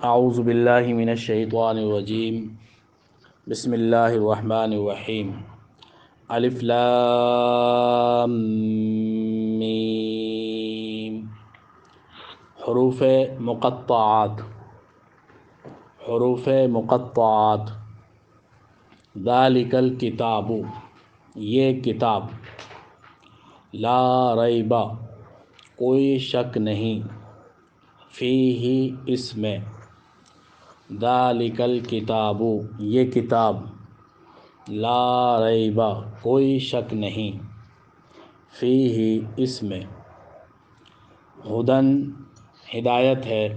اعوذ باللہ من الشیطان الرجیم بسم اللہ الرحمن الرحیم الف لام میم حروف مقطعات ذالک الکتاب یہ کتاب لا ریب کوئی شک نہیں فیہ اس میں ذالک الکتاب یہ کتاب لا ریب کوئی شک نہیں فیہ اس میں ہدن ہدایت ہے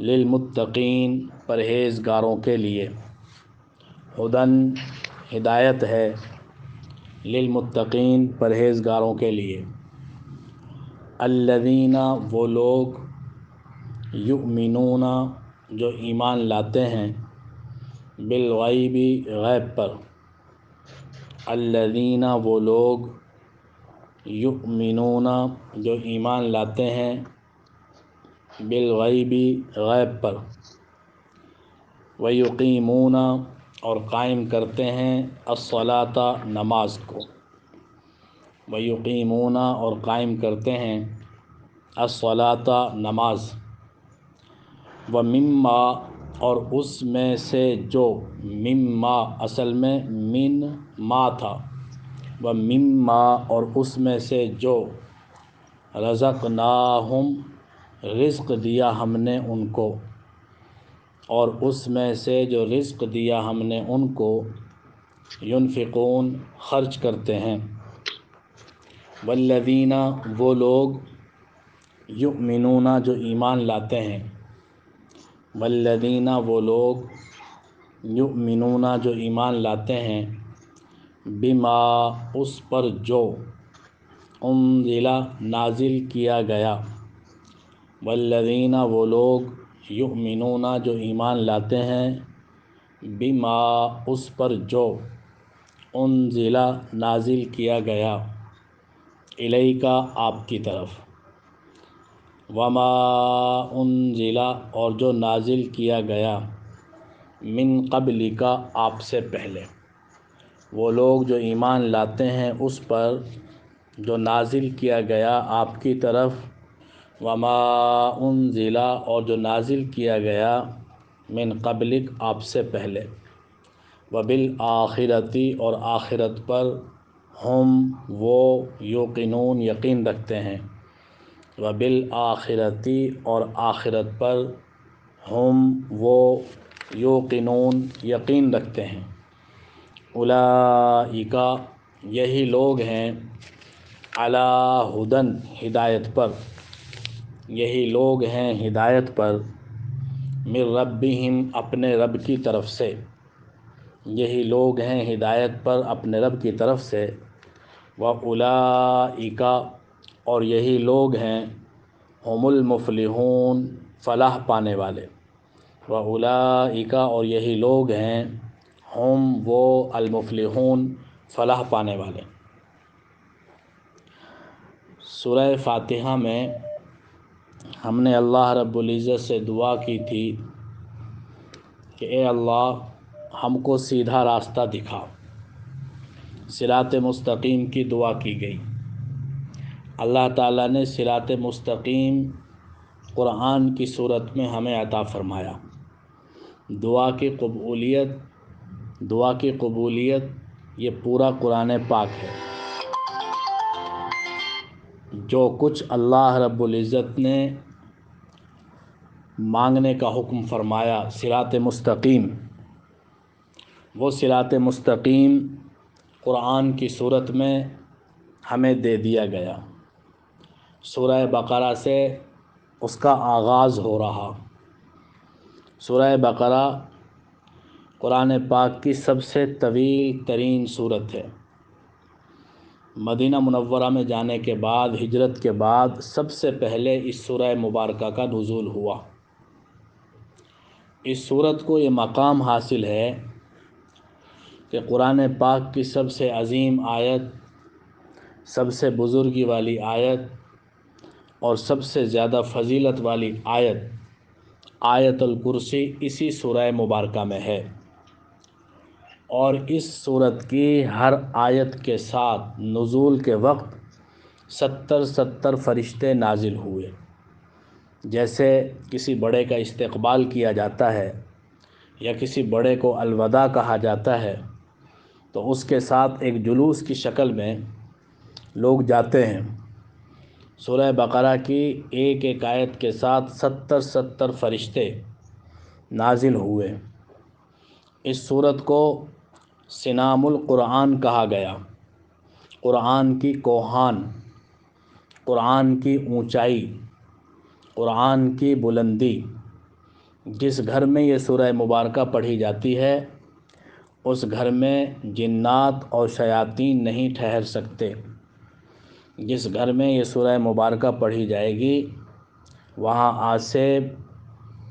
للمتقین پرہیزگاروں کے لیے ہدن ہدایت ہے للمتقین پرہیزگاروں کے لیے الذین وہ لوگ یؤمنون جو ایمان لاتے ہیں بالغیب غیب پر الذین وہ لوگ یؤمنون جو ایمان لاتے ہیں بالغیب غیب پر ویقیمون اور قائم کرتے ہیں الصلاۃ نماز کو ویقیمون اور قائم کرتے ہیں الصلاۃ نماز ومما اور اس میں سے جو مما اصل میں من ما تھا ومما اور اس میں سے جو رزقناہم رزق دیا ہم نے ان کو اور اس میں سے جو رزق دیا ہم نے ان کو ینفقون خرچ کرتے ہیں والذین وہ لوگ یؤمنون جو ایمان لاتے ہیں والذین وہ لوگ یؤمنون جو ایمان لاتے ہیں بما اس پر جو انزل نازل کیا گیا والذین وہ لوگ یؤمنون جو ایمان لاتے ہیں بما اس پر جو انزل نازل کیا گیا الیک آپ کی طرف وما انزل اور جو نازل کیا گیا من قبلک آپ سے پہلے وہ لوگ جو ایمان لاتے ہیں اس پر جو نازل کیا گیا آپ کی طرف وما انزل اور جو نازل کیا گیا من قبلک آپ سے پہلے وبالآخرۃ اور آخرت پر ہم وہ یوقنون یقین رکھتے ہیں وبالآخرۃ اور آخرت پر ہم وہ یوقنون یقین رکھتے ہیں اولئک یہی لوگ ہیں علی ہدن ہدایت پر یہی لوگ ہیں ہدایت پر من ربہم اپنے رب کی طرف سے یہی لوگ ہیں ہدایت پر اپنے رب کی طرف سے واولئک اور یہی لوگ ہیں ہم المفلحون فلاح پانے والے واولئک اور یہی لوگ ہیں ہم وہ المفلحون فلاح پانے والے۔ سورہ فاتحہ میں ہم نے اللہ رب العزت سے دعا کی تھی کہ اے اللہ ہم کو سیدھا راستہ دکھا، صراط مستقیم کی دعا کی گئی۔ اللہ تعالیٰ نے صراط مستقیم قرآن کی صورت میں ہمیں عطا فرمایا۔ دعا کی قبولیت یہ پورا قرآن پاک ہے۔ جو کچھ اللہ رب العزت نے مانگنے کا حکم فرمایا صراط مستقیم، وہ صراط مستقیم قرآن کی صورت میں ہمیں دے دیا گیا۔ سورہ بقرہ سے اس کا آغاز ہو رہا۔ سورہ بقرہ قرآن پاک کی سب سے طویل ترین صورت ہے۔ مدینہ منورہ میں جانے کے بعد، ہجرت کے بعد سب سے پہلے اس سورہ مبارکہ کا نزول ہوا۔ اس صورت کو یہ مقام حاصل ہے کہ قرآن پاک کی سب سے عظیم آیت، سب سے بزرگی والی آیت اور سب سے زیادہ فضیلت والی آیت آیت الکرسی اسی سورہ مبارکہ میں ہے، اور اس صورت کی ہر آیت کے ساتھ نزول کے وقت 70 فرشتے نازل ہوئے۔ جیسے کسی بڑے کا استقبال کیا جاتا ہے یا کسی بڑے کو الوداع کہا جاتا ہے تو اس کے ساتھ ایک جلوس کی شکل میں لوگ جاتے ہیں۔ سورہ بقرہ کی ایک ایک آیت کے ساتھ 70 فرشتے نازل ہوئے۔ اس سورت کو سنام القرآن کہا گیا۔ قرآن کی کوہان، قرآن کی اونچائی، قرآن کی بلندی۔ جس گھر میں یہ سورہ مبارکہ پڑھی جاتی ہے اس گھر میں جنات اور شیاطین نہیں ٹھہر سکتے۔ جس گھر میں یہ سورہ مبارکہ پڑھی جائے گی وہاں عاصب،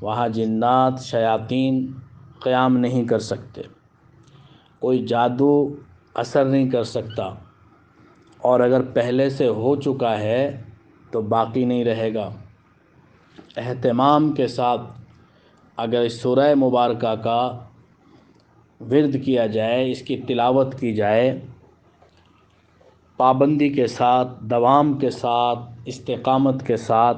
وہاں جنات شیاطین قیام نہیں کر سکتے، کوئی جادو اثر نہیں کر سکتا، اور اگر پہلے سے ہو چکا ہے تو باقی نہیں رہے گا۔ اہتمام کے ساتھ اگر اس سورہ مبارکہ کا ورد کیا جائے، اس کی تلاوت کی جائے، پابندی کے ساتھ، دوام کے ساتھ، استقامت کے ساتھ،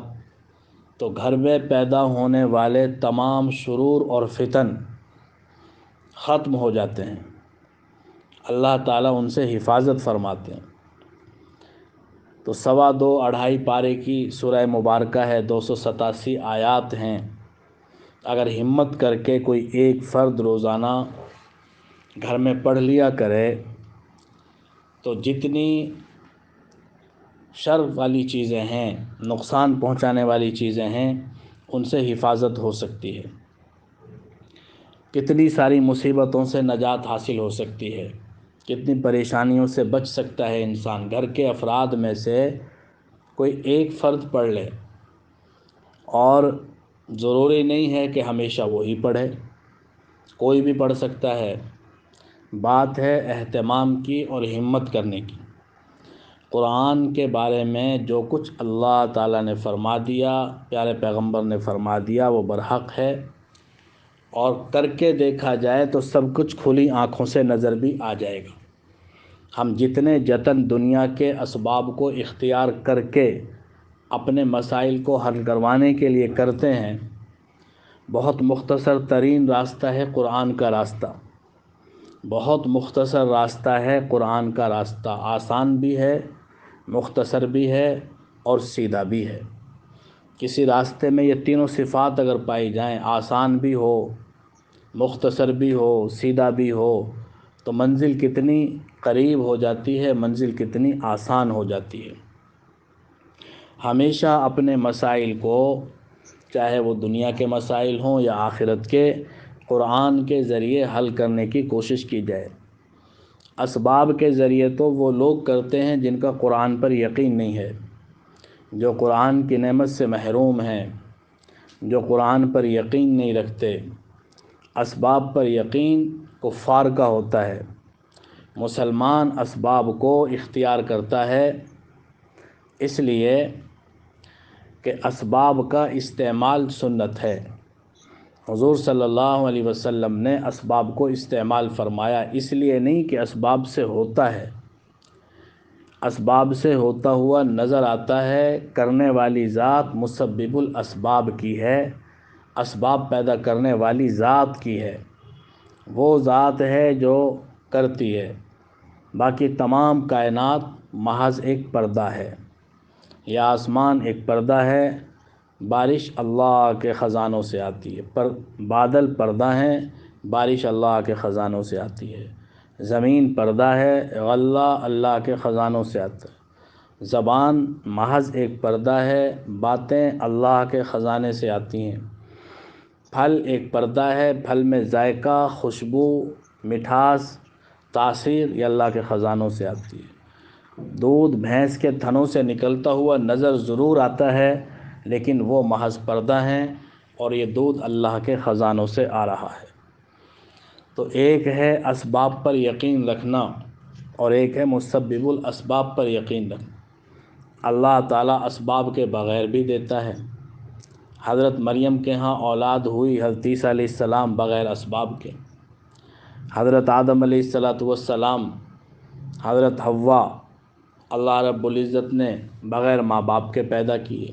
تو گھر میں پیدا ہونے والے تمام شرور اور فتن ختم ہو جاتے ہیں۔ اللہ تعالیٰ ان سے حفاظت فرماتے ہیں۔ تو 2.25 پارے کی سورہ مبارکہ ہے، 287 آیات ہیں۔ اگر ہمت کر کے کوئی ایک فرد روزانہ گھر میں پڑھ لیا کرے تو جتنی شر والی چیزیں ہیں، نقصان پہنچانے والی چیزیں ہیں، ان سے حفاظت ہو سکتی ہے۔ کتنی ساری مصیبتوں سے نجات حاصل ہو سکتی ہے، کتنی پریشانیوں سے بچ سکتا ہے انسان۔ گھر کے افراد میں سے کوئی ایک فرد پڑھ لے، اور ضروری نہیں ہے کہ ہمیشہ وہی پڑھے، کوئی بھی پڑھ سکتا ہے۔ بات ہے اہتمام کی اور ہمت کرنے کی۔ قرآن کے بارے میں جو کچھ اللہ تعالیٰ نے فرما دیا، پیارے پیغمبر نے فرما دیا، وہ برحق ہے، اور کر کے دیکھا جائے تو سب کچھ کھلی آنکھوں سے نظر بھی آ جائے گا۔ ہم جتنے جتن دنیا کے اسباب کو اختیار کر کے اپنے مسائل کو حل کروانے کے لیے کرتے ہیں، بہت مختصر ترین راستہ ہے قرآن کا راستہ۔ بہت مختصر راستہ ہے قرآن کا راستہ، آسان بھی ہے، مختصر بھی ہے، اور سیدھا بھی ہے۔ کسی راستے میں یہ تینوں صفات اگر پائی جائیں، آسان بھی ہو، مختصر بھی ہو، سیدھا بھی ہو، تو منزل کتنی قریب ہو جاتی ہے، منزل کتنی آسان ہو جاتی ہے۔ ہمیشہ اپنے مسائل کو، چاہے وہ دنیا کے مسائل ہوں یا آخرت کے، قرآن کے ذریعے حل کرنے کی کوشش کی جائے۔ اسباب کے ذریعے تو وہ لوگ کرتے ہیں جن کا قرآن پر یقین نہیں ہے، جو قرآن کی نعمت سے محروم ہیں، جو قرآن پر یقین نہیں رکھتے۔ اسباب پر یقین کفار کا ہوتا ہے، مسلمان اسباب کو اختیار کرتا ہے، اس لیے کہ اسباب کا استعمال سنت ہے۔ حضور صلی اللہ علیہ وسلم نے اسباب کو استعمال فرمایا، اس لیے نہیں کہ اسباب سے ہوتا ہے، اسباب سے ہوتا ہوا نظر آتا ہے، کرنے والی ذات مسبب الاسباب کی ہے، اسباب پیدا کرنے والی ذات کی ہے، وہ ذات ہے جو کرتی ہے۔ باقی تمام کائنات محض ایک پردہ ہے۔ یہ آسمان ایک پردہ ہے، بارش اللہ کے خزانوں سے آتی ہے، بادل پردہ ہیں، بارش اللہ کے خزانوں سے آتی ہے۔ زمین پردہ ہے، غلہ اللہ کے خزانوں سے آتا ہے۔ زبان محض ایک پردہ ہے، باتیں اللہ کے خزانے سے آتی ہیں۔ پھل ایک پردہ ہے، پھل میں ذائقہ، خوشبو، مٹھاس، تاثیر یہ اللہ کے خزانوں سے آتی ہے۔ دودھ بھینس کے تھنوں سے نکلتا ہوا نظر ضرور آتا ہے، لیکن وہ محض پردہ ہیں، اور یہ دودھ اللہ کے خزانوں سے آ رہا ہے۔ تو ایک ہے اسباب پر یقین رکھنا، اور ایک ہے مسبب الاسباب پر یقین رکھنا۔ اللہ تعالیٰ اسباب کے بغیر بھی دیتا ہے، حضرت مریم کے ہاں اولاد ہوئی حضرت عیسیٰ علیہ السلام بغیر اسباب کے، حضرت آدم علیہ السلام، حضرت حوا اللہ رب العزت نے بغیر ماں باپ کے پیدا کیے۔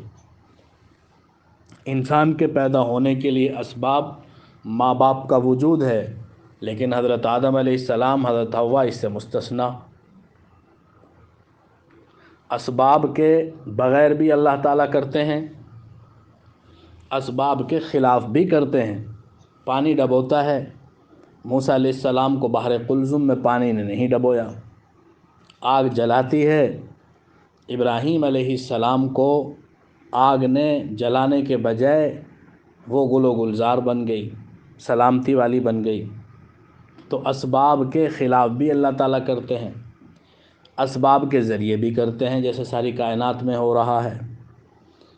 انسان کے پیدا ہونے کے لیے اسباب ماں باپ کا وجود ہے، لیکن حضرت آدم علیہ السلام، حضرت حوا اس سے مستثنیٰ۔ اسباب کے بغیر بھی اللہ تعالیٰ کرتے ہیں، اسباب کے خلاف بھی کرتے ہیں۔ پانی ڈبوتا ہے، موسیٰ علیہ السلام کو بحر قلزم میں پانی نے نہیں ڈبویا۔ آگ جلاتی ہے، ابراہیم علیہ السلام کو آگ نے جلانے کے بجائے وہ گل و گلزار بن گئی، سلامتی والی بن گئی۔ تو اسباب کے خلاف بھی اللہ تعالیٰ کرتے ہیں، اسباب کے ذریعے بھی کرتے ہیں، جیسے ساری کائنات میں ہو رہا ہے۔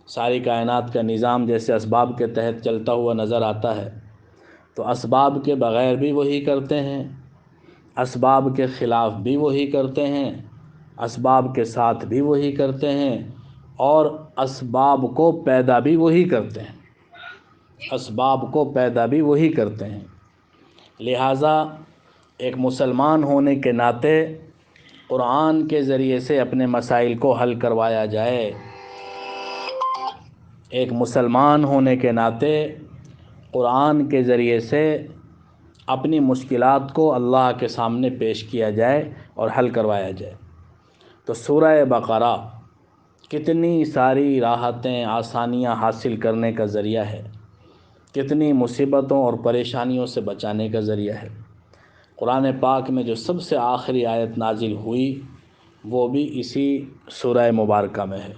ساری کائنات کا نظام جیسے اسباب کے تحت چلتا ہوا نظر آتا ہے، تو اسباب کے بغیر بھی وہی کرتے ہیں، اسباب کے خلاف بھی وہی کرتے ہیں، اسباب کے ساتھ بھی وہی کرتے ہیں، اور اسباب کو پیدا بھی وہی کرتے ہیں، اسباب کو پیدا بھی وہی کرتے ہیں۔ لہٰذا ایک مسلمان ہونے کے ناطے قرآن کے ذریعے سے اپنے مسائل کو حل کروایا جائے، ایک مسلمان ہونے کے ناطے قرآن کے ذریعے سے اپنی مشکلات کو اللہ کے سامنے پیش کیا جائے اور حل کروایا جائے۔ تو سورہ بقرہ کتنی ساری راحتیں، آسانیاں حاصل کرنے کا ذریعہ ہے، کتنی مصیبتوں اور پریشانیوں سے بچانے کا ذریعہ ہے۔ قرآن پاک میں جو سب سے آخری آیت نازل ہوئی وہ بھی اسی سورہ مبارکہ میں ہے۔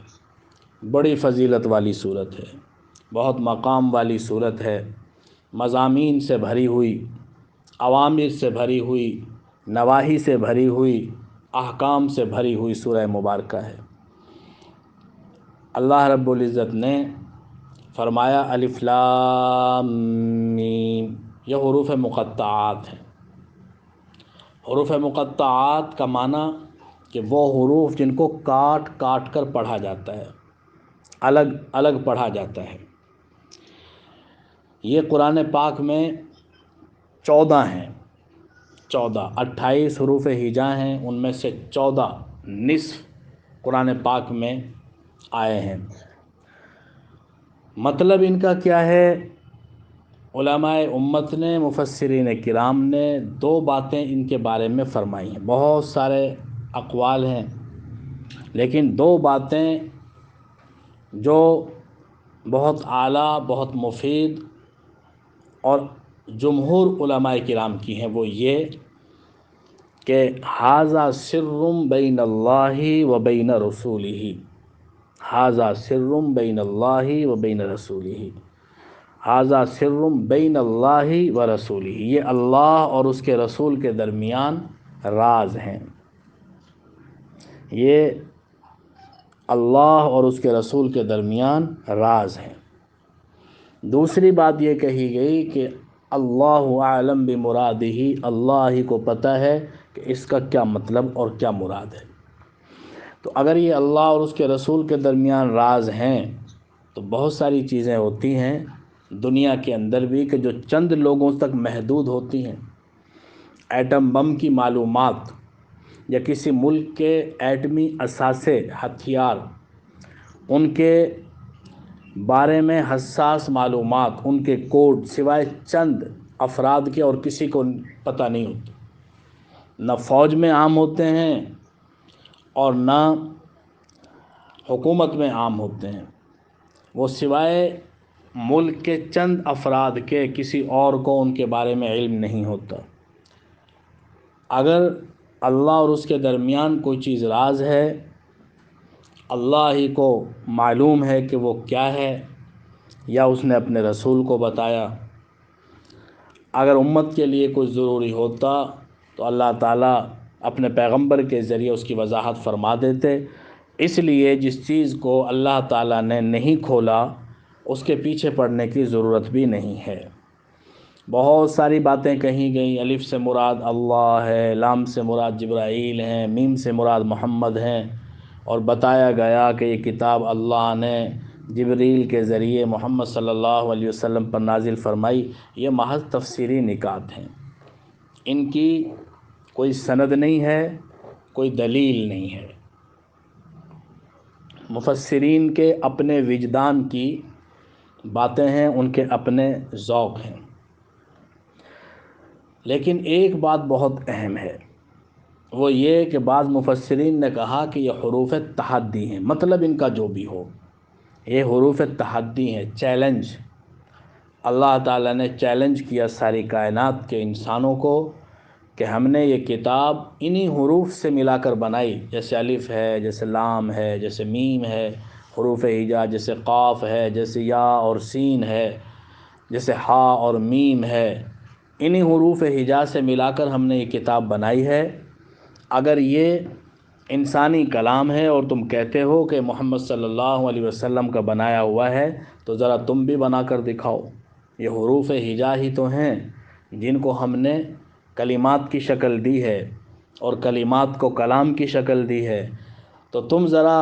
بڑی فضیلت والی صورت ہے، بہت مقام والی صورت ہے، مضامین سے بھری ہوئی، اوامر سے بھری ہوئی، نواہی سے بھری ہوئی، احکام سے بھری ہوئی سورہ مبارکہ ہے۔ اللہ رب العزت نے فرمایا الف لام میم، یہ حروف مقطعات ہیں۔ حروف مقطعات کا معنی کہ وہ حروف جن کو کاٹ کاٹ کر پڑھا جاتا ہے، الگ الگ پڑھا جاتا ہے۔ یہ قرآن پاک میں 14 ہیں، 28 حروف ہجا ہیں، ان میں سے 14 نصف قرآن پاک میں آئے ہیں۔ مطلب ان کا کیا ہے؟ علماء امت نے، مفسرین کرام نے 2 باتیں ان کے بارے میں فرمائی ہیں۔ بہت سارے اقوال ہیں، لیکن 2 باتیں جو بہت اعلیٰ، بہت مفید اور جمہور علماء کرام کی ہیں وہ یہ کہ ھذا سر بین اللہ و بین رسولہ، ھذا سر بین اللہ و بین رسولہ، ھذا سر بین اللہ و رسولہ، یہ اللہ اور اس کے رسول کے درمیان راز ہیں، یہ اللہ اور اس کے رسول کے درمیان راز ہیں۔ دوسری بات یہ کہی گئی کہ اللہ اعلم بمرادہ، اللہ ہی کو پتہ ہے کہ اس کا کیا مطلب اور کیا مراد ہے۔ تو اگر یہ اللہ اور اس کے رسول کے درمیان راز ہیں تو بہت ساری چیزیں ہوتی ہیں دنیا کے اندر بھی کہ جو چند لوگوں تک محدود ہوتی ہیں۔ ایٹم بم کی معلومات یا کسی ملک کے ایٹمی اثاثے، ہتھیار، ان کے بارے میں حساس معلومات، ان کے کوڈ سوائے چند افراد کے اور کسی کو پتہ نہیں ہوتا، نہ فوج میں عام ہوتے ہیں اور نہ حکومت میں عام ہوتے ہیں، وہ سوائے ملک کے چند افراد کے کسی اور کو ان کے بارے میں علم نہیں ہوتا۔ اگر اللہ اور اس کے درمیان کوئی چیز راز ہے، اللہ ہی کو معلوم ہے کہ وہ کیا ہے، یا اس نے اپنے رسول کو بتایا۔ اگر امت کے لیے کچھ ضروری ہوتا تو اللہ تعالیٰ اپنے پیغمبر کے ذریعے اس کی وضاحت فرما دیتے۔ اس لیے جس چیز کو اللہ تعالیٰ نے نہیں کھولا اس کے پیچھے پڑنے کی ضرورت بھی نہیں ہے۔ بہت ساری باتیں کہی گئیں، الف سے مراد اللہ ہے، لام سے مراد جبرائیل ہیں، میم سے مراد محمد ہیں، اور بتایا گیا کہ یہ کتاب اللہ نے جبریل کے ذریعے محمد صلی اللہ علیہ وسلم پر نازل فرمائی، یہ محض تفسیری نکات ہیں، ان کی کوئی سند نہیں ہے، کوئی دلیل نہیں ہے۔ مفسرین کے اپنے وجدان کی باتیں ہیں، ان کے اپنے ذوق ہیں، لیکن ایک بات بہت اہم ہے، وہ یہ کہ بعض مفسرین نے کہا کہ یہ حروف تحدی ہیں، مطلب ان کا جو بھی ہو، یہ حروف تحدی ہیں، چیلنج۔ اللہ تعالیٰ نے چیلنج کیا ساری کائنات کے انسانوں کو کہ ہم نے یہ کتاب انہی حروف سے ملا کر بنائی، جیسے الف ہے، جیسے لام ہے، جیسے میم ہے، حروف ہجا جیسے قاف ہے، جیسے یا اور سین ہے، جیسے ہا اور میم ہے، انہی حروف ہجا سے ملا کر ہم نے یہ کتاب بنائی ہے۔ اگر یہ انسانی کلام ہے اور تم کہتے ہو کہ محمد صلی اللہ علیہ وسلم کا بنایا ہوا ہے، تو ذرا تم بھی بنا کر دکھاؤ۔ یہ حروف ہجا ہی تو ہیں جن کو ہم نے کلمات کی شکل دی ہے اور کلمات کو کلام کی شکل دی ہے، تو تم ذرا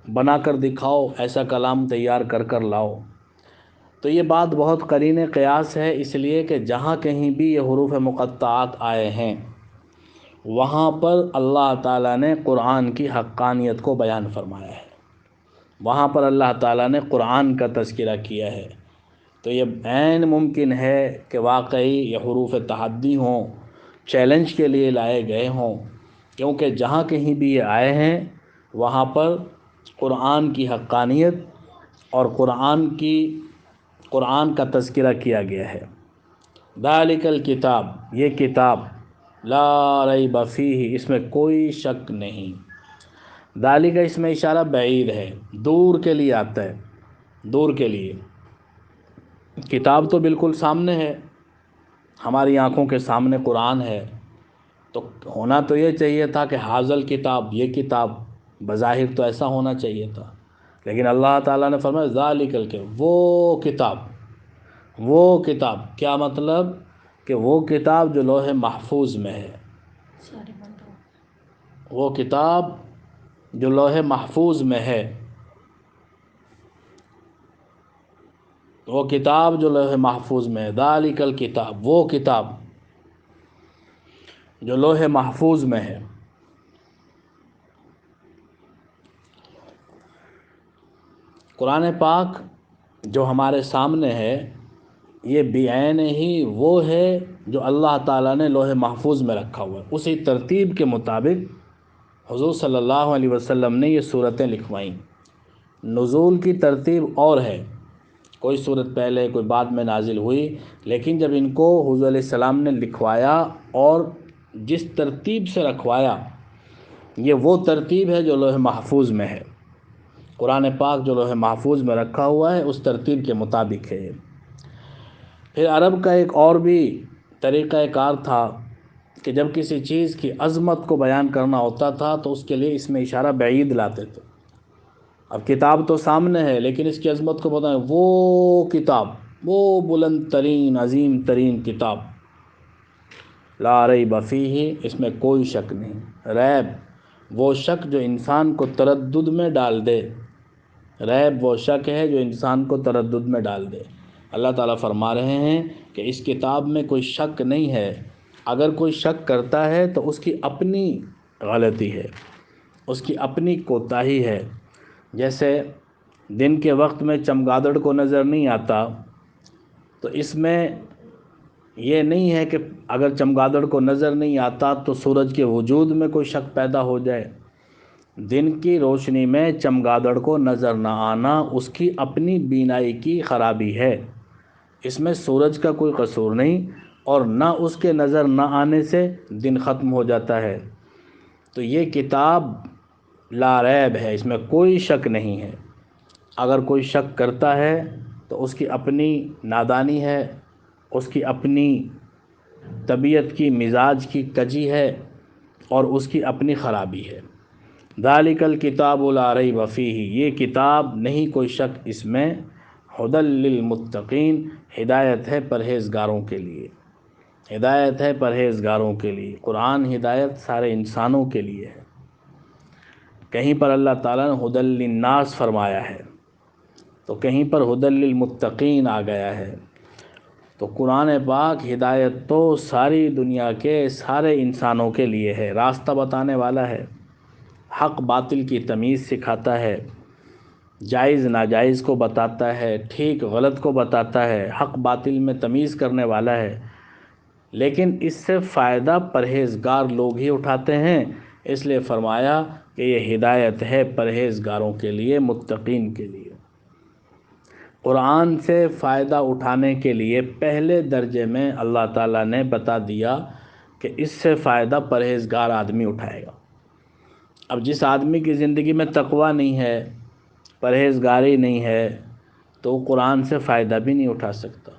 بنا کر دکھاؤ، ایسا کلام تیار کر کر لاؤ۔ تو یہ بات بہت قرین قیاس ہے، اس لیے کہ جہاں کہیں بھی یہ حروف مقطعات آئے ہیں وہاں پر اللہ تعالیٰ نے قرآن کی حقانیت کو بیان فرمایا ہے، وہاں پر اللہ تعالیٰ نے قرآن کا تذکرہ کیا ہے۔ تو یہ عین ممکن ہے کہ واقعی یہ حروف تحدی ہوں، چیلنج کے لیے لائے گئے ہوں، کیونکہ جہاں کہیں بھی یہ آئے ہیں وہاں پر قرآن کی حقانیت اور قرآن کا تذکرہ کیا گیا ہے۔ ذالک الکتاب، یہ کتاب، لا ریب فیہ، اس میں کوئی شک نہیں۔ ذالک اس میں اشارہ بعید ہے، دور کے لیے آتا ہے، دور کے لیے۔ کتاب تو بالکل سامنے ہے، ہماری آنکھوں کے سامنے قرآن ہے، تو ہونا تو یہ چاہیے تھا کہ حاضل کتاب، یہ کتاب، بظاہر تو ایسا ہونا چاہیے تھا، لیکن اللہ تعالیٰ نے فرمایا ذالک الکتاب، وہ کتاب، کیا مطلب کہ وہ کتاب جو لوح محفوظ میں ہے، وہ کتاب جو لوح محفوظ میں ہے، وہ کتاب جو لوح محفوظ میں ہے، ذالک الکتاب، وہ کتاب جو لوح محفوظ میں ہے۔ قرآن پاک جو ہمارے سامنے ہے یہ بعین ہی وہ ہے جو اللہ تعالیٰ نے لوح محفوظ میں رکھا ہوا ہے، اسی ترتیب کے مطابق حضور صلی اللہ علیہ وسلم نے یہ صورتیں لکھوائیں۔ نزول کی ترتیب اور ہے، کوئی صورت پہلے کوئی بعد میں نازل ہوئی، لیکن جب ان کو حضور علیہ السلام نے لکھوایا اور جس ترتیب سے رکھوایا، یہ وہ ترتیب ہے جو لوح محفوظ میں ہے۔ قرآن پاک جو لوح محفوظ میں رکھا ہوا ہے اس ترتیب کے مطابق ہے۔ پھر عرب کا ایک اور بھی طریقہ کار تھا کہ جب کسی چیز کی عظمت کو بیان کرنا ہوتا تھا تو اس کے لیے اس میں اشارہ بعید لاتے تھے۔ اب کتاب تو سامنے ہے لیکن اس کی عظمت کو بتائیں، وہ کتاب، وہ بلند ترین عظیم ترین کتاب، لا ریب فیہ، اس میں کوئی شک نہیں۔ ریب وہ شک جو انسان کو تردد میں ڈال دے، ریب وہ شک ہے جو انسان کو تردد میں ڈال دے۔ اللہ تعالیٰ فرما رہے ہیں کہ اس کتاب میں کوئی شک نہیں ہے، اگر کوئی شک کرتا ہے تو اس کی اپنی غلطی ہے، اس کی اپنی کوتاہی ہے۔ جیسے دن کے وقت میں چمگادڑ کو نظر نہیں آتا، تو اس میں یہ نہیں ہے کہ اگر چمگادڑ کو نظر نہیں آتا تو سورج کے وجود میں کوئی شک پیدا ہو جائے۔ دن کی روشنی میں چمگادڑ کو نظر نہ آنا اس کی اپنی بینائی کی خرابی ہے، اس میں سورج کا کوئی قصور نہیں، اور نہ اس کے نظر نہ آنے سے دن ختم ہو جاتا ہے۔ تو یہ کتاب لا ریب ہے، اس میں کوئی شک نہیں ہے۔ اگر کوئی شک کرتا ہے تو اس کی اپنی نادانی ہے، اس کی اپنی طبیعت کی مزاج کی کجی ہے اور اس کی اپنی خرابی ہے۔ ذالک الکتاب لا ریب فیہ، یہ کتاب نہیں کوئی شک اس میں، ھدی للمتقین، ہدایت ہے پرہیزگاروں کے لیے، ہدایت ہے پرہیزگاروں کے لیے۔ قرآن ہدایت سارے انسانوں کے لیے ہے۔ کہیں پر اللہ تعالیٰ نے ھدی للناس فرمایا ہے، تو کہیں پر ھدی للمتقین آ گیا ہے۔ تو قرآن پاک ہدایت تو ساری دنیا کے سارے انسانوں کے لیے ہے، راستہ بتانے والا ہے، حق باطل کی تمیز سکھاتا ہے، جائز ناجائز کو بتاتا ہے، ٹھیک غلط کو بتاتا ہے، حق باطل میں تمیز کرنے والا ہے۔ لیکن اس سے فائدہ پرہیزگار لوگ ہی اٹھاتے ہیں، اس لیے فرمایا کہ یہ ہدایت ہے پرہیزگاروں کے لیے، متقین کے لیے۔ قرآن سے فائدہ اٹھانے کے لیے پہلے درجے میں اللہ تعالیٰ نے بتا دیا کہ اس سے فائدہ پرہیزگار آدمی اٹھائے گا۔ اب جس آدمی کی زندگی میں تقویٰ نہیں ہے، پرہیزگاری نہیں ہے، تو وہ قرآن سے فائدہ بھی نہیں اٹھا سکتا۔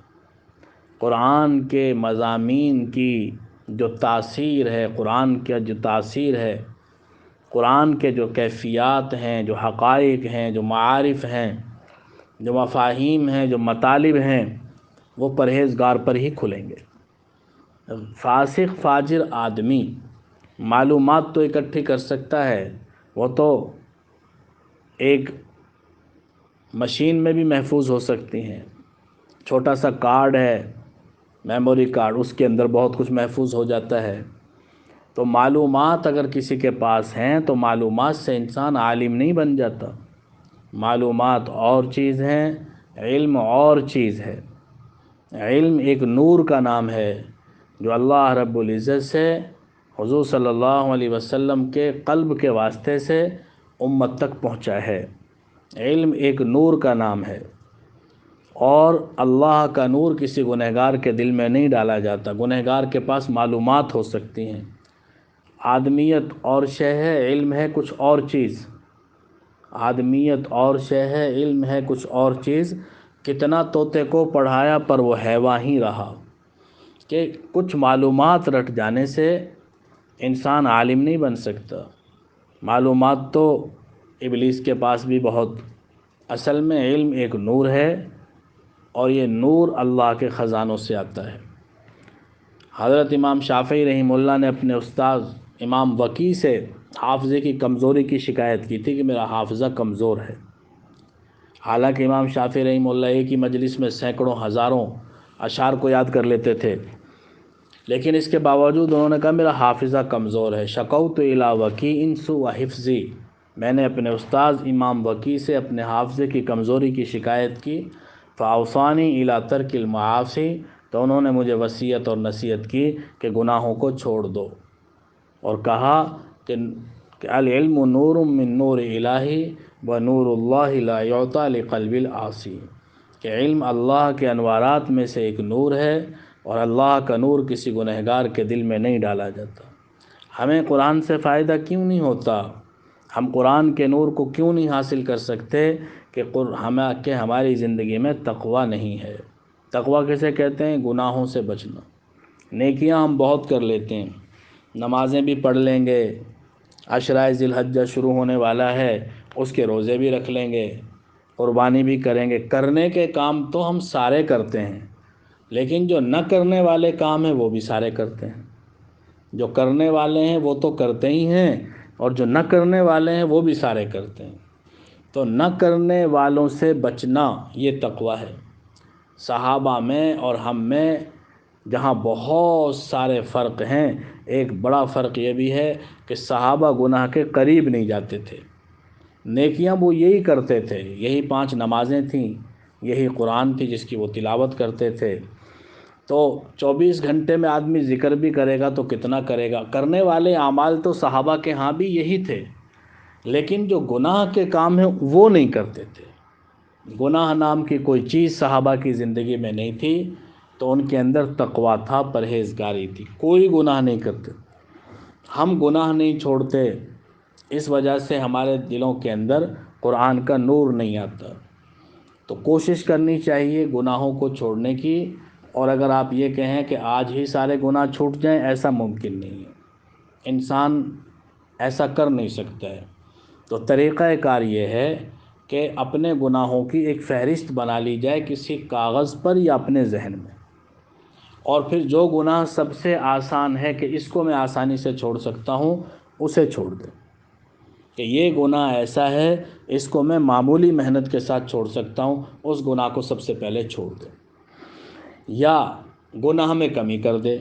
قرآن کے مضامین کی جو تاثیر ہے، قرآن کا جو تاثیر ہے، قرآن کے جو کیفیات ہیں، جو حقائق ہیں، جو معارف ہیں، جو مفاہیم ہیں، جو مطالب ہیں، وہ پرہیزگار پر ہی کھلیں گے۔ فاسق فاجر آدمی معلومات تو اکٹھی کر سکتا ہے، وہ تو ایک مشین میں بھی محفوظ ہو سکتی ہیں، چھوٹا سا کارڈ ہے، میموری کارڈ، اس کے اندر بہت کچھ محفوظ ہو جاتا ہے۔ تو معلومات اگر کسی کے پاس ہیں تو معلومات سے انسان عالم نہیں بن جاتا۔ معلومات اور چیز ہیں، علم اور چیز ہے۔ علم ایک نور کا نام ہے جو اللہ رب العزت سے حضور صلی اللہ علیہ وسلم کے قلب کے واسطے سے امت تک پہنچا ہے۔ علم ایک نور کا نام ہے، اور اللہ کا نور کسی گنہگار کے دل میں نہیں ڈالا جاتا۔ گنہگار کے پاس معلومات ہو سکتی ہیں، آدمیت اور شے ہے، علم ہے کچھ اور چیز۔ آدمیت اور شے ہے، علم ہے کچھ اور چیز۔ کتنا طوطے کو پڑھایا پر وہ حیواں ہی رہا، کہ کچھ معلومات رٹ جانے سے انسان عالم نہیں بن سکتا۔ معلومات تو ابلیس کے پاس بھی بہت۔ اصل میں علم ایک نور ہے، اور یہ نور اللہ کے خزانوں سے آتا ہے۔ حضرت امام شافعی رحمہ اللہ نے اپنے استاد امام وکیع سے حافظے کی کمزوری کی شکایت کی تھی کہ میرا حافظہ کمزور ہے۔ حالانکہ امام شافعی رحمہ اللہ ایک ہی مجلس میں سینکڑوں ہزاروں اشعار کو یاد کر لیتے تھے، لیکن اس کے باوجود انہوں نے کہا میرا حافظہ کمزور ہے۔ شکوت الی وکیع سوء حفظی، میں نے اپنے استاذ امام وکیع سے اپنے حافظے کی کمزوری کی شکایت کی۔ فاوصانی الی ترک المعاصی، تو انہوں نے مجھے وصیت اور نصیحت کی کہ گناہوں کو چھوڑ دو، اور کہا کہ العلم نور من نور الہی و نور اللہ لا یعطی لقلب العاصی، کہ علم اللہ کے انوارات میں سے ایک نور ہے، اور اللہ کا نور کسی گنہگار کے دل میں نہیں ڈالا جاتا۔ ہمیں قرآن سے فائدہ کیوں نہیں ہوتا؟ ہم قرآن کے نور کو کیوں نہیں حاصل کر سکتے؟ کہ ہماری زندگی میں تقویٰ نہیں ہے۔ تقویٰ کسے کہتے ہیں؟ گناہوں سے بچنا۔ نیکیاں ہم بہت کر لیتے ہیں، نمازیں بھی پڑھ لیں گے، عشرۂ ذی الحجہ شروع ہونے والا ہے، اس کے روزے بھی رکھ لیں گے، قربانی بھی کریں گے۔ کرنے کے کام تو ہم سارے کرتے ہیں، لیکن جو نہ کرنے والے کام ہیں وہ بھی سارے کرتے ہیں۔ جو کرنے والے ہیں وہ تو کرتے ہی ہیں، اور جو نہ کرنے والے ہیں وہ بھی سارے کرتے ہیں۔ تو نہ کرنے والوں سے بچنا یہ تقویٰ ہے۔ صحابہ میں اور ہم میں جہاں بہت سارے فرق ہیں، ایک بڑا فرق یہ بھی ہے کہ صحابہ گناہ کے قریب نہیں جاتے تھے۔ نیکیاں وہ یہی کرتے تھے، یہی 5 نمازیں تھیں، یہی قرآن تھی جس کی وہ تلاوت کرتے تھے۔ تو 24 گھنٹے میں آدمی ذکر بھی کرے گا تو کتنا کرے گا؟ کرنے والے اعمال تو صحابہ کے ہاں بھی یہی تھے، لیکن جو گناہ کے کام ہیں وہ نہیں کرتے تھے۔ گناہ نام کی کوئی چیز صحابہ کی زندگی میں نہیں تھی، تو ان کے اندر تقویٰ تھا، پرہیزگاری تھی، کوئی گناہ نہیں کرتے۔ ہم گناہ نہیں چھوڑتے، اس وجہ سے ہمارے دلوں کے اندر قرآن کا نور نہیں آتا۔ تو کوشش کرنی چاہیے گناہوں کو چھوڑنے کی، اور اگر آپ یہ کہیں کہ آج ہی سارے گناہ چھوٹ جائیں، ایسا ممکن نہیں ہے، انسان ایسا کر نہیں سکتا ہے۔ تو طریقہ کار یہ ہے کہ اپنے گناہوں کی ایک فہرست بنا لی جائے کسی کاغذ پر یا اپنے ذہن میں، اور پھر جو گناہ سب سے آسان ہے کہ اس کو میں آسانی سے چھوڑ سکتا ہوں، اسے چھوڑ دیں۔ کہ یہ گناہ ایسا ہے اس کو میں معمولی محنت کے ساتھ چھوڑ سکتا ہوں، اس گناہ کو سب سے پہلے چھوڑ دے۔ یا گناہ میں کمی کر دے،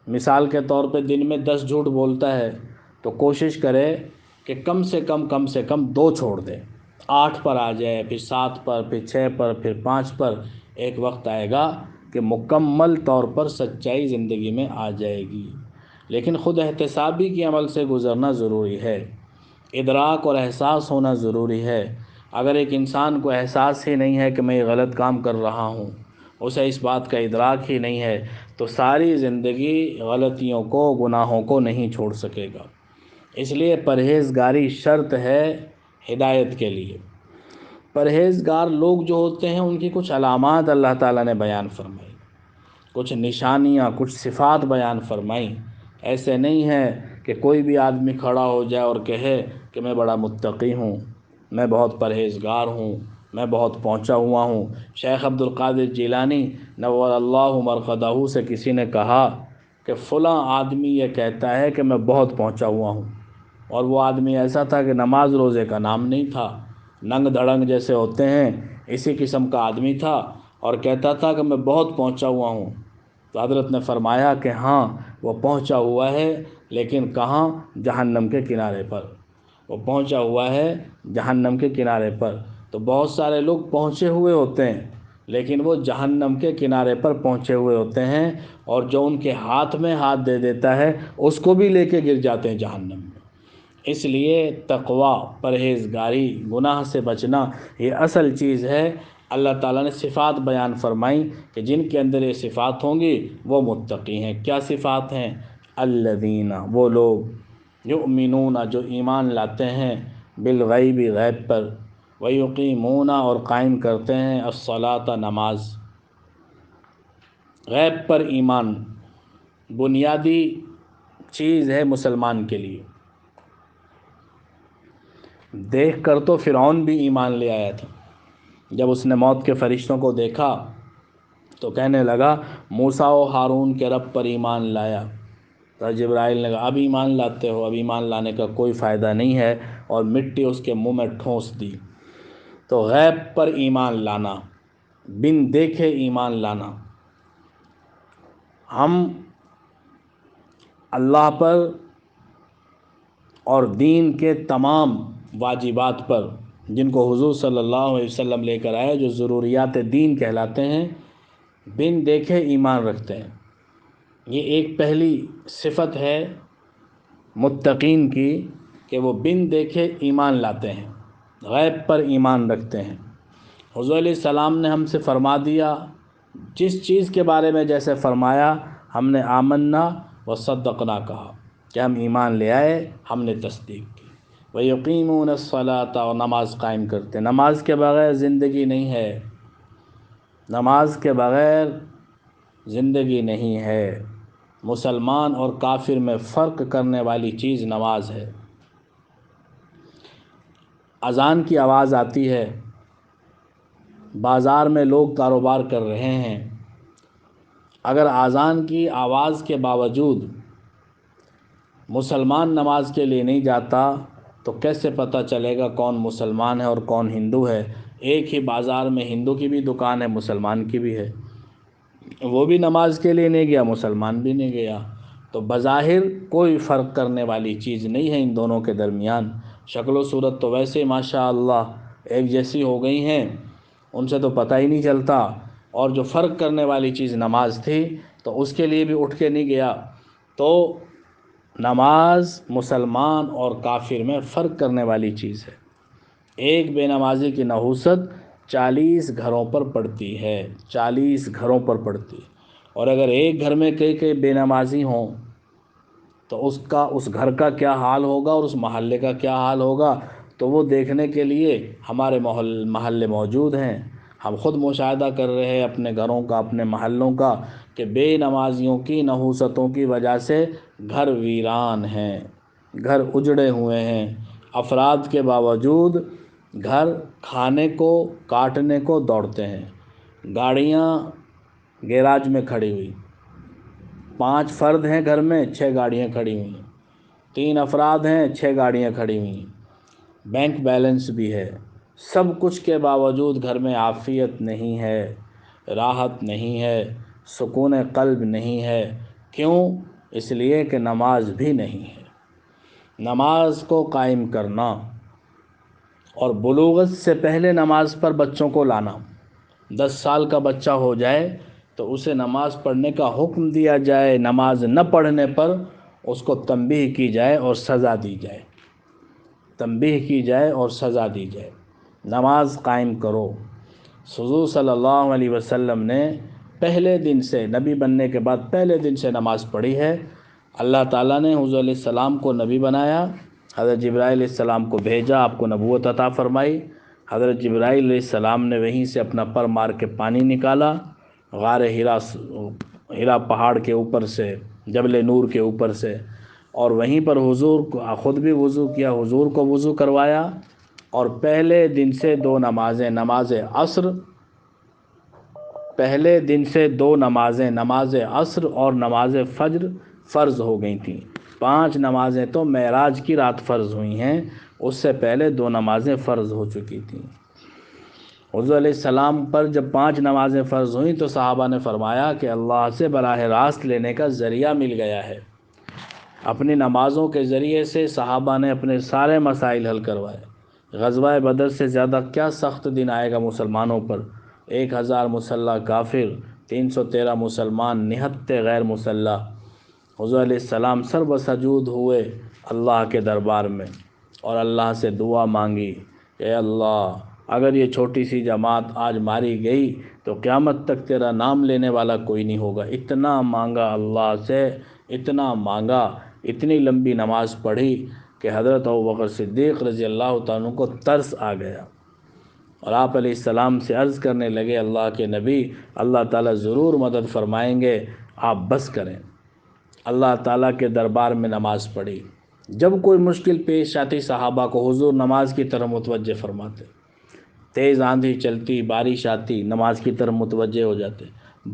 مثال کے طور پہ دن میں 10 جھوٹ بولتا ہے تو کوشش کرے کہ کم سے کم 2 چھوڑ دے، 8 پر آ جائے، پھر 7 پر، پھر 6 پر، پھر 5 پر۔ ایک وقت آئے گا کہ مکمل طور پر سچائی زندگی میں آ جائے گی۔ لیکن خود احتسابی کے عمل سے گزرنا ضروری ہے، ادراک اور احساس ہونا ضروری ہے۔ اگر ایک انسان کو احساس ہی نہیں ہے کہ میں یہ غلط کام کر رہا ہوں، اسے اس بات کا ادراک ہی نہیں ہے، تو ساری زندگی غلطیوں کو، گناہوں کو نہیں چھوڑ سکے گا۔ اس لیے پرہیزگاری شرط ہے ہدایت کے لیے۔ پرہیزگار لوگ جو ہوتے ہیں ان کی کچھ علامات اللہ تعالیٰ نے بیان فرمائی، کچھ نشانیاں، کچھ صفات بیان فرمائیں۔ ایسے نہیں ہے کہ کوئی بھی آدمی کھڑا ہو جائے اور کہے کہ میں بڑا متقی ہوں، میں بہت پرہیزگار ہوں، میں بہت پہنچا ہوا ہوں۔ شیخ عبد القادر جیلانی نور اللہ مرقدہ سے کسی نے کہا کہ فلاں آدمی یہ کہتا ہے کہ میں بہت پہنچا ہوا ہوں، اور وہ آدمی ایسا تھا کہ نماز روزے کا نام نہیں تھا، ننگ دھڑنگ جیسے ہوتے ہیں اسی قسم کا آدمی تھا، اور کہتا تھا کہ میں بہت پہنچا ہوا ہوں۔ تو حضرت نے فرمایا کہ ہاں وہ پہنچا ہوا ہے، لیکن کہاں؟ جہنم کے کنارے پر۔ وہ پہنچا ہوا ہے جہنم کے کنارے پر۔ تو بہت سارے لوگ پہنچے ہوئے ہوتے ہیں لیکن وہ جہنم کے کنارے پر پہنچے ہوئے ہوتے ہیں، اور جو ان کے ہاتھ میں ہاتھ دے دیتا ہے اس کو بھی لے کے گر جاتے ہیں جہنم میں۔ اس لیے تقویٰ، پرہیزگاری، گناہ سے بچنا یہ اصل چیز ہے۔ اللہ تعالیٰ نے صفات بیان فرمائیں کہ جن کے اندر یہ صفات ہوں گی وہ متقی ہیں۔ کیا صفات ہیں؟ الذین، وہ لوگ، یؤمنون، جو ایمان لاتے ہیں، بالغیب، غیب پر، ویقیمون، اور قائم کرتے ہیں، الصلاۃ، نماز۔ غیب پر ایمان بنیادی چیز ہے مسلمان کے لیے۔ دیکھ کر تو فرعون بھی ایمان لے آیا تھا، جب اس نے موت کے فرشتوں کو دیکھا تو کہنے لگا موسیٰ و ہارون کے رب پر ایمان لایا۔ تو جبرائیل نے کہا اب ایمان لاتے ہو، اب ایمان لانے کا کوئی فائدہ نہیں ہے، اور مٹی اس کے منہ میں ٹھونس دی۔ تو غیب پر ایمان لانا، بن دیکھے ایمان لانا۔ ہم اللہ پر اور دین کے تمام واجبات پر، جن کو حضور صلی اللہ علیہ وسلم لے کر آئے، جو ضروریات دین کہلاتے ہیں، بن دیکھے ایمان رکھتے ہیں۔ یہ ایک پہلی صفت ہے متقین کی کہ وہ بن دیکھے ایمان لاتے ہیں، غیب پر ایمان رکھتے ہیں۔ حضور علیہ السلام نے ہم سے فرما دیا، جس چیز کے بارے میں جیسے فرمایا، ہم نے آمنا و صدقنا کہا کہ ہم ایمان لے آئے، ہم نے تصدیق کی۔ وَيُقِيمُونَ الصَّلَاةَ، اور نماز قائم کرتے ہیں۔ نماز کے بغیر زندگی نہیں ہے، نماز کے بغیر زندگی نہیں ہے۔ مسلمان اور کافر میں فرق کرنے والی چیز نماز ہے۔ اذان کی آواز آتی ہے، بازار میں لوگ کاروبار کر رہے ہیں، اگر اذان کی آواز کے باوجود مسلمان نماز کے لیے نہیں جاتا تو کیسے پتہ چلے گا کون مسلمان ہے اور کون ہندو ہے؟ ایک ہی بازار میں ہندو کی بھی دکان ہے، مسلمان کی بھی ہے، وہ بھی نماز کے لیے نہیں گیا، مسلمان بھی نہیں گیا۔ تو بظاہر کوئی فرق کرنے والی چیز نہیں ہے ان دونوں کے درمیان۔ شکل و صورت تو ویسے ماشاء اللہ ایک جیسی ہو گئی ہیں، ان سے تو پتہ ہی نہیں چلتا، اور جو فرق کرنے والی چیز نماز تھی تو اس کے لیے بھی اٹھ کے نہیں گیا۔ تو نماز مسلمان اور کافر میں فرق کرنے والی چیز ہے۔ ایک بے نمازی کی نحوست 40 گھروں پر پڑتی ہے، 40 گھروں پر پڑتی ہے، اور اگر ایک گھر میں کئی بے نمازی ہوں تو اس گھر کا کیا حال ہوگا اور اس محلے کا کیا حال ہوگا؟ تو وہ دیکھنے کے لیے ہمارے محلے موجود ہیں۔ ہم خود مشاہدہ کر رہے ہیں اپنے گھروں کا، اپنے محلوں کا، کہ بے نمازیوں کی نحوستوں کی وجہ سے گھر ویران ہیں، گھر اجڑے ہوئے ہیں۔ افراد کے باوجود گھر کھانے کو، کاٹنے کو دوڑتے ہیں، گاڑیاں گیراج میں کھڑی ہوئی، 5 فرد ہیں گھر میں، 6 گاڑیاں کھڑی ہوئی ہیں، 3 افراد ہیں، 6 گاڑیاں کھڑی ہوئی ہیں۔ بینک بیلنس بھی ہے، سب کچھ کے باوجود گھر میں عافیت نہیں ہے، راحت نہیں ہے، سکون قلب نہیں ہے۔ کیوں؟ اس لیے کہ نماز بھی نہیں ہے۔ نماز کو قائم کرنا اور بلوغت سے پہلے نماز پر بچوں کو لانا، 10 سال کا بچہ ہو جائے تو اسے نماز پڑھنے کا حکم دیا جائے، نماز نہ پڑھنے پر اس کو تنبیہ کی جائے اور سزا دی جائے، تنبیہ کی جائے اور سزا دی جائے۔ نماز قائم کرو۔ حضور صلی اللہ علیہ وسلم نے پہلے دن سے، نبی بننے کے بعد پہلے دن سے نماز پڑھی ہے۔ اللہ تعالیٰ نے حضور علیہ السلام کو نبی بنایا، حضرت جبرائیل علیہ السلام کو بھیجا، آپ کو نبوت عطا فرمائی۔ حضرت جبرائیل علیہ السلام نے وہیں سے اپنا پر مار کے پانی نکالا، غار ہرا پہاڑ کے اوپر سے، جبل نور کے اوپر سے، اور وہیں پر حضور کو خود بھی وضو کیا، حضور کو وضو کروایا، اور پہلے دن سے 2 نمازیں، نماز عصر، پہلے دن سے 2 نمازیں، نماز عصر اور نماز فجر فرض ہو گئی تھیں۔ 5 نمازیں تو معراج کی رات فرض ہوئی ہیں، اس سے پہلے 2 نمازیں فرض ہو چکی تھیں۔ حضور علیہ السلام پر جب 5 نمازیں فرض ہوئیں تو صحابہ نے فرمایا کہ اللہ سے براہ راست لینے کا ذریعہ مل گیا ہے۔ اپنی نمازوں کے ذریعے سے صحابہ نے اپنے سارے مسائل حل کروائے۔ غزوہ بدر سے زیادہ کیا سخت دن آئے گا مسلمانوں پر؟ 1000 مسلح کافر، 313 مسلمان نہتے غیر مسلح۔ حضور علیہ السلام سر بسجود ہوئے اللہ کے دربار میں اور اللہ سے دعا مانگی کہ اے اللہ، اگر یہ چھوٹی سی جماعت آج ماری گئی تو قیامت تک تیرا نام لینے والا کوئی نہیں ہوگا۔ اتنا مانگا اللہ سے، اتنا مانگا، اتنی لمبی نماز پڑھی کہ حضرت ابوبکر صدیق رضی اللہ تعالیٰ عنہ کو ترس آ گیا، اور آپ علیہ السلام سے عرض کرنے لگے اللہ کے نبی، اللہ تعالیٰ ضرور مدد فرمائیں گے، آپ بس کریں۔ اللہ تعالیٰ کے دربار میں نماز پڑھی۔ جب کوئی مشکل پیش آتی صحابہ کو حضور نماز کی طرف متوجہ فرماتے۔ تیز آندھی چلتی، بارش آتی، نماز کی طرف متوجہ ہو جاتے۔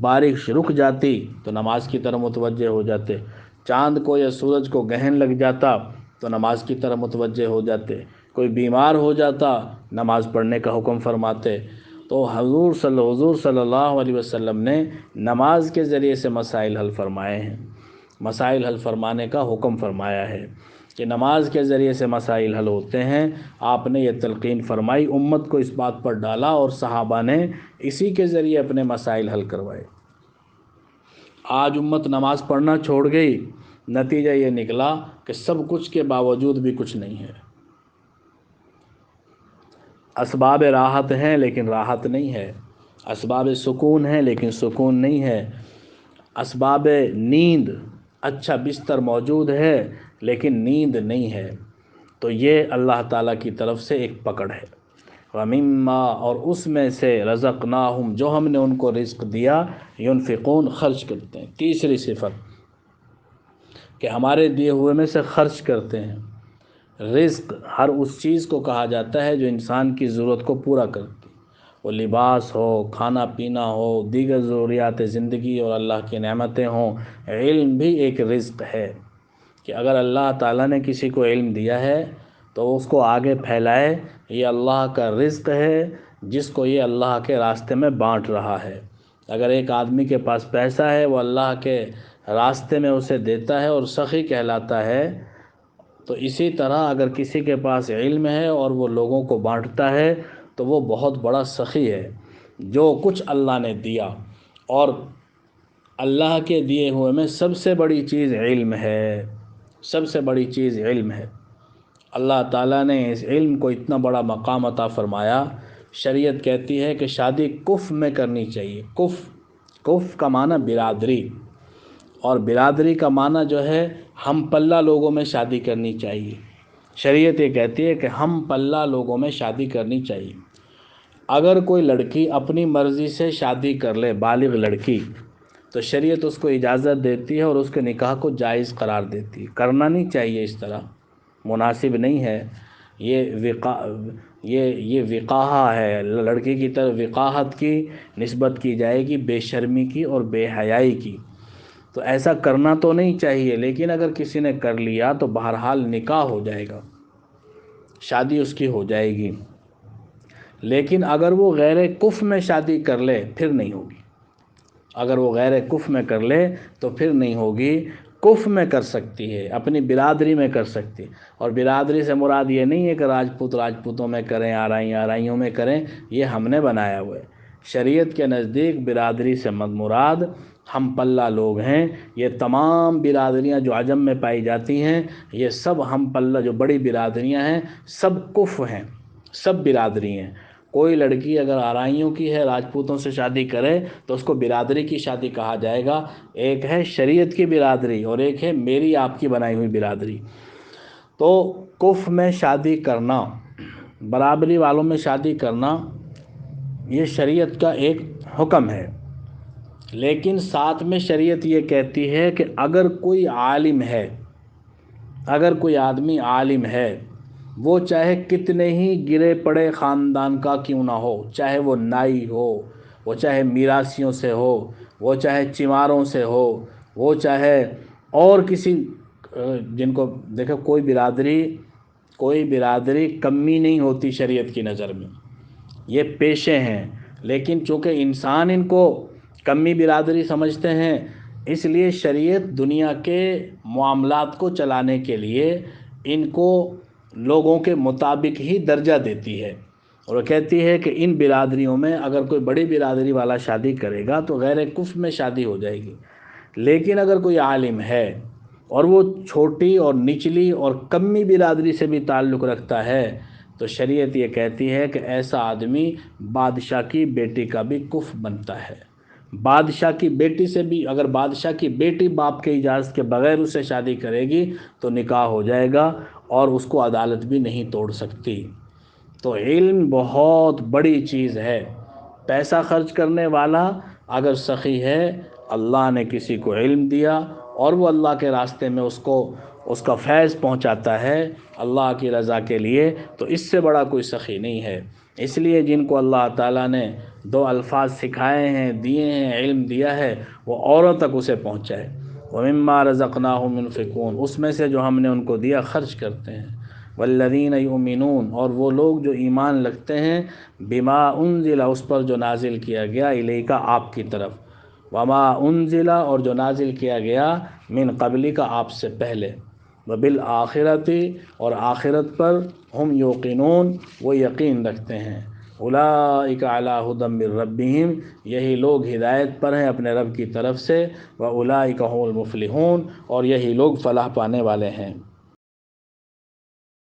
بارش رک جاتی تو نماز کی طرف متوجہ ہو جاتے۔ چاند کو یا سورج کو گرہن لگ جاتا تو نماز کی طرف متوجہ ہو جاتے۔ کوئی بیمار ہو جاتا، نماز پڑھنے کا حکم فرماتے۔ تو حضور صلی اللہ علیہ وسلم نے نماز کے ذریعے سے مسائل حل فرمائے ہیں، مسائل حل فرمانے کا حکم فرمایا ہے کہ نماز کے ذریعے سے مسائل حل ہوتے ہیں۔ آپ نے یہ تلقین فرمائی، امت کو اس بات پر ڈالا، اور صحابہ نے اسی کے ذریعے اپنے مسائل حل کروائے۔ آج امت نماز پڑھنا چھوڑ گئی، نتیجہ یہ نکلا کہ سب کچھ کے باوجود بھی کچھ نہیں ہے۔ اسباب راحت ہیں لیکن راحت نہیں ہے، اسباب سکون ہیں لیکن سکون نہیں ہے، اسباب نیند، اچھا بستر موجود ہے لیکن نیند نہیں ہے۔ تو یہ اللہ تعالیٰ کی طرف سے ایک پکڑ ہے۔ وَمِمَّا، اور اس میں سے، رَزَقْنَاهُمْ، جو ہم نے ان کو رزق دیا، يُنْفِقُونَ، خرچ کرتے ہیں۔ تیسری صفت کہ ہمارے دیے ہوئے میں سے خرچ کرتے ہیں۔ رزق ہر اس چیز کو کہا جاتا ہے جو انسان کی ضرورت کو پورا کرتی، وہ لباس ہو، کھانا پینا ہو، دیگر ضروریات زندگی اور اللہ کی نعمتیں ہوں۔ علم بھی ایک رزق ہے کہ اگر اللہ تعالیٰ نے کسی کو علم دیا ہے تو اس کو آگے پھیلائے، یہ اللہ کا رزق ہے جس کو یہ اللہ کے راستے میں بانٹ رہا ہے۔ اگر ایک آدمی کے پاس پیسہ ہے، وہ اللہ کے راستے میں اسے دیتا ہے اور سخی کہلاتا ہے، تو اسی طرح اگر کسی کے پاس علم ہے اور وہ لوگوں کو بانٹتا ہے تو وہ بہت بڑا سخی ہے۔ جو کچھ اللہ نے دیا، اور اللہ کے دیے ہوئے میں سب سے بڑی چیز علم ہے، سب سے بڑی چیز علم ہے۔ اللہ تعالیٰ نے اس علم کو اتنا بڑا مقام عطا فرمایا۔ شریعت کہتی ہے کہ شادی کف میں کرنی چاہیے۔ کف کا معنی برادری، اور برادری کا معنی جو ہے ہم پلہ لوگوں میں شادی کرنی چاہیے۔ شریعت یہ کہتی ہے کہ ہم پلہ لوگوں میں شادی کرنی چاہیے۔ اگر کوئی لڑکی اپنی مرضی سے شادی کر لے، بالغ لڑکی، تو شریعت اس کو اجازت دیتی ہے اور اس کے نکاح کو جائز قرار دیتی ہے۔ کرنا نہیں چاہیے، اس طرح مناسب نہیں ہے۔ یہ وقاحہ ہے، لڑکی کی طرف وقاحت کی نسبت کی جائے گی، بے شرمی کی اور بے حیائی کی۔ تو ایسا کرنا تو نہیں چاہیے، لیکن اگر کسی نے کر لیا تو بہرحال نکاح ہو جائے گا۔ شادی اس کی ہو جائے گی، لیکن اگر وہ غیر کف میں شادی کر لے پھر نہیں ہوگی۔ اگر وہ غیر کف میں کر لے تو پھر نہیں ہوگی۔ کف میں کر سکتی ہے، اپنی برادری میں کر سکتی، اور برادری سے مراد یہ نہیں ہے کہ راجپوتوں میں کریں، آرائیوں میں کریں، یہ ہم نے بنایا ہوا ہے۔ شریعت کے نزدیک برادری سے مراد ہم پلہ لوگ ہیں۔ یہ تمام برادریاں جو عجم میں پائی جاتی ہیں، یہ سب ہم پلہ جو بڑی برادریاں ہیں، سب کف ہیں، سب برادری ہیں۔ کوئی لڑکی اگر آرائیوں کی ہے، راجپوتوں سے شادی کرے تو اس کو برادری کی شادی کہا جائے گا۔ ایک ہے شریعت کی برادری اور ایک ہے میری آپ کی بنائی ہوئی برادری۔ تو کف میں شادی کرنا، برابری والوں میں شادی کرنا، یہ شریعت کا ایک حکم ہے، لیکن ساتھ میں شریعت یہ کہتی ہے کہ اگر کوئی عالم ہے، اگر کوئی آدمی عالم ہے، وہ چاہے کتنے ہی گرے پڑے خاندان کا کیوں نہ ہو، چاہے وہ نائی ہو، وہ چاہے میراثیوں سے ہو، وہ چاہے چماروں سے ہو، وہ چاہے اور کسی، جن کو دیکھو کوئی برادری کمی نہیں ہوتی شریعت کی نظر میں، یہ پیشے ہیں، لیکن چونکہ انسان ان کو کمی برادری سمجھتے ہیں، اس لیے شریعت دنیا کے معاملات کو چلانے کے لیے ان کو لوگوں کے مطابق ہی درجہ دیتی ہے، اور وہ کہتی ہے کہ ان برادریوں میں اگر کوئی بڑی برادری والا شادی کرے گا تو غیر کف میں شادی ہو جائے گی، لیکن اگر کوئی عالم ہے اور وہ چھوٹی اور نچلی اور کمی برادری سے بھی تعلق رکھتا ہے تو شریعت یہ کہتی ہے کہ ایسا آدمی بادشاہ کی بیٹی کا بھی کف بنتا ہے۔ بادشاہ کی بیٹی سے بھی، اگر بادشاہ کی بیٹی باپ کے اجازت کے بغیر اسے شادی کرے گی تو نکاح ہو جائے گا اور اس کو عدالت بھی نہیں توڑ سکتی۔ تو علم بہت بڑی چیز ہے۔ پیسہ خرچ کرنے والا اگر سخی ہے، اللہ نے کسی کو علم دیا اور وہ اللہ کے راستے میں اس کا فیض پہنچاتا ہے اللہ کی رضا کے لیے، تو اس سے بڑا کوئی سخی نہیں ہے۔ اس لیے جن کو اللہ تعالیٰ نے دو الفاظ سکھائے ہیں، دیے ہیں، علم دیا ہے، وہ اوروں تک اسے پہنچائے۔ وَمِمَّا رَزَقْنَاهُمْ يُنْفِقُونَ، اس میں سے جو ہم نے ان کو دیا خرچ کرتے ہیں۔ وَالَّذِينَ يُؤْمِنُونَ، اور وہ لوگ جو ایمان رکھتے ہیں، بِمَا أُنزِلَ، اس پر جو نازل کیا گیا، الیک آپ کی طرف، وما انزل، اور جو نازل کیا گیا، من قبلک آپ سے پہلے، وبالآخرۃ، اور آخرت پر، ہم یوقنون، وہ یقین رکھتے ہیں۔ اولئک علی ھدی من ربہم، یہی لوگ ہدایت پر ہیں اپنے رب کی طرف سے، واولئک ھم المفلحون، اور یہی لوگ فلاح پانے والے ہیں۔